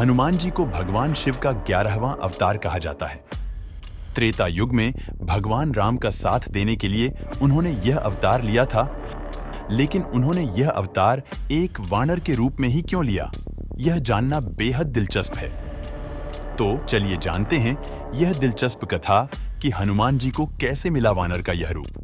हनुमान जी को भगवान शिव का 11वां अवतार कहा जाता है। त्रेता युग में भगवान राम का साथ देने के लिए उन्होंने यह अवतार लिया था, लेकिन उन्होंने यह अवतार एक वानर के रूप में ही क्यों लिया, यह जानना बेहद दिलचस्प है। तो चलिए जानते हैं यह दिलचस्प कथा कि हनुमान जी को कैसे मिला वानर का यह रूप।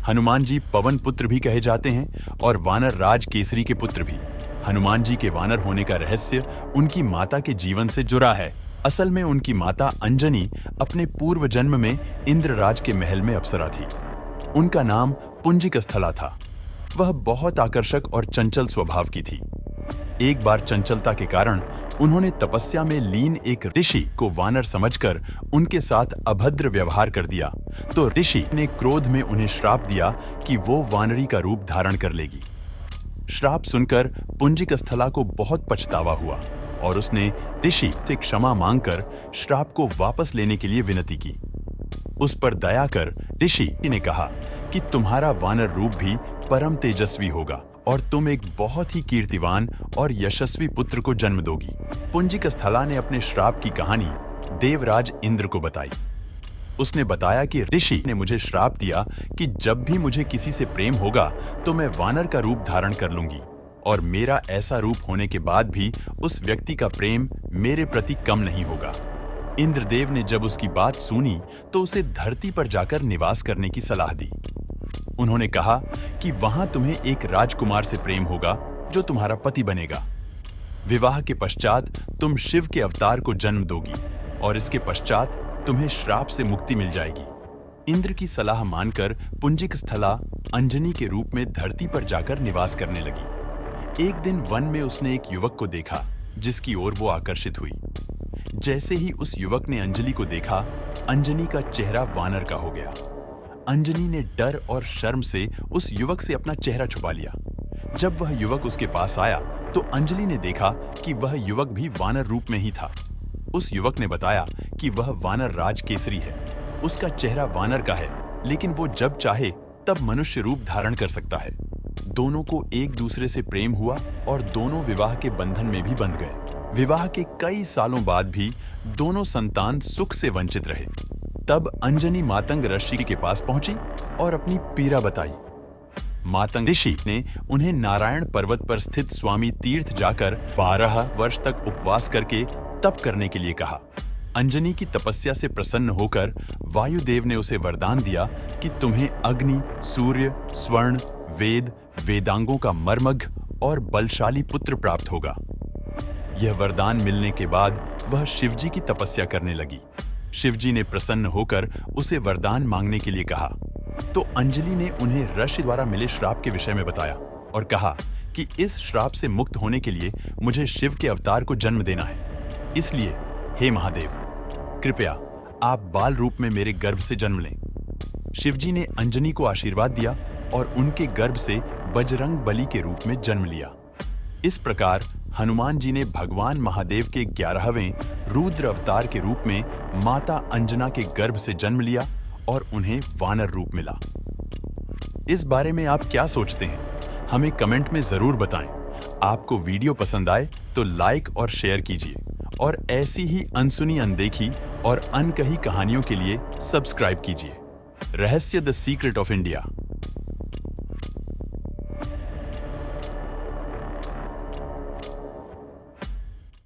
हनुमान जी पवन पुत्र भी कहे जाते हैं और वानर राज केसरी के पुत्र भी। हनुमान जी के वानर होने का रहस्य उनकी माता के जीवन से जुड़ा है। असल में उनकी माता अंजनी अपने पूर्व जन्म में इंद्रराज के महल में अप्सरा थी। उनका नाम पुंजिकस्थला था। वह बहुत आकर्षक और चंचल स्वभाव की थी। एक बार चंचलता के कारण उन्होंने तपस्या में लीन एक ऋषि को वानर समझकर उनके साथ अभद्र व्यवहार कर दिया, तो ऋषि ने क्रोध में उन्हें श्राप दिया कि वो वानरी का रूप धारण कर लेगी। श्राप सुनकर पुंजिकस्थला को बहुत पछतावा हुआ और उसने ऋषि से क्षमा मांगकर श्राप को वापस लेने के लिए विनती की। उस पर दया कर ऋषि ने कहा कि तुम्हारा वानर रूप भी परम तेजस्वी होगा और तुम एक बहुत ही कीर्तिवान और यशस्वी पुत्र को जन्म दोगी। पुंजिकस्थला ने अपने श्राप की कहानी देवराज इंद्र को बताई। उसने बताया कि ऋषि ने मुझे श्राप दिया कि जब भी मुझे किसी से प्रेम होगा तो मैं वानर का रूप धारण कर लूंगी, और मेरा ऐसा रूप होने के बाद भी उस व्यक्ति का प्रेम मेरे प्रति कम नहीं होगा। इंद्रदेव ने जब उसकी बात सुनी तो उसे धरती पर जाकर निवास करने की सलाह दी। उन्होंने कहा कि वहां तुम्हें एक राजकुमार से प्रेम होगा जो तुम्हारा पति बनेगा। विवाह के पश्चात तुम शिव के अवतार को जन्म दोगी और इसके पश्चात तुम्हें श्राप से मुक्ति मिल जाएगी। इंद्र की सलाह मानकर पुंजिकस्थला अंजनी के रूप में धरती पर जाकर निवास करने लगी। एक दिन वन में उसने एक युवक को देखा जिसकी ओर वो आकर्षित हुई। जैसे ही उस युवक ने अंजलि को देखा, अंजनी का चेहरा वानर का हो गया। अंजनी ने डर और शर्म से उस युवक से अपना चेहरा छुपा लिया। जब वह युवक उसके पास आया तो अंजलि ने देखा कि वह युवक भी वानर रूप में ही था। उस युवक ने बताया कि वह वानर राज केसरी है। उसका चेहरा वानर का है, लेकिन वो जब चाहे तब मनुष्य रूप धारण कर सकता है। दोनों को एक दूसरे से प्रेम हुआ और दोनों विवाह के बंधन में भी बंध गए। विवाह के कई सालों बाद भी दोनों संतान सुख से वंचित रहे। तब अंजनी मातंग ऋषि के पास पहुंची और अपनी पीड़ा बताई। मातंग ऋषि ने उन्हें नारायण पर्वत पर स्थित स्वामी तीर्थ जाकर 12 वर्ष तक उपवास करके तप करने के लिए कहा। अंजनी की तपस्या से प्रसन्न होकर वायुदेव ने उसे वरदान दिया कि तुम्हें अग्नि, सूर्य, स्वर्ण, वेद, वेदांगों का मर्मज्ञ और बलशाली पुत्र प्राप्त होगा। यह वरदान मिलने के बाद वह शिवजी की तपस्या करने लगी। शिवजी ने प्रसन्न होकर उसे वरदान मांगने के लिए कहा, तो अंजलि ने उन्हें ऋषि द्वारा मिले श्राप के विषय में बताया और कहा कि इस श्राप से मुक्त होने के लिए मुझे शिव के अवतार को जन्म देना है। इसलिए हे महादेव, कृपया आप बाल रूप में मेरे गर्भ से जन्म लें। शिवजी ने अंजनी को आशीर्वाद दिया और उनके गर्भ से बजरंग बली के रूप में जन्म लिया। इस प्रकार हनुमान जी ने भगवान महादेव के 11वें रुद्र अवतार के रूप में माता अंजना के गर्भ से जन्म लिया और उन्हें वानर रूप मिला। इस बारे में आप क्या सोचते हैं? हमें कमेंट में जरूर बताएं। आपको वीडियो पसंद आए तो लाइक और शेयर कीजिए और ऐसी ही अनसुनी, अनदेखी और अनकही कहानियों के लिए सब्सक्राइब कीजिए। रहस्य द सीक्रेट ऑफ इंडिया।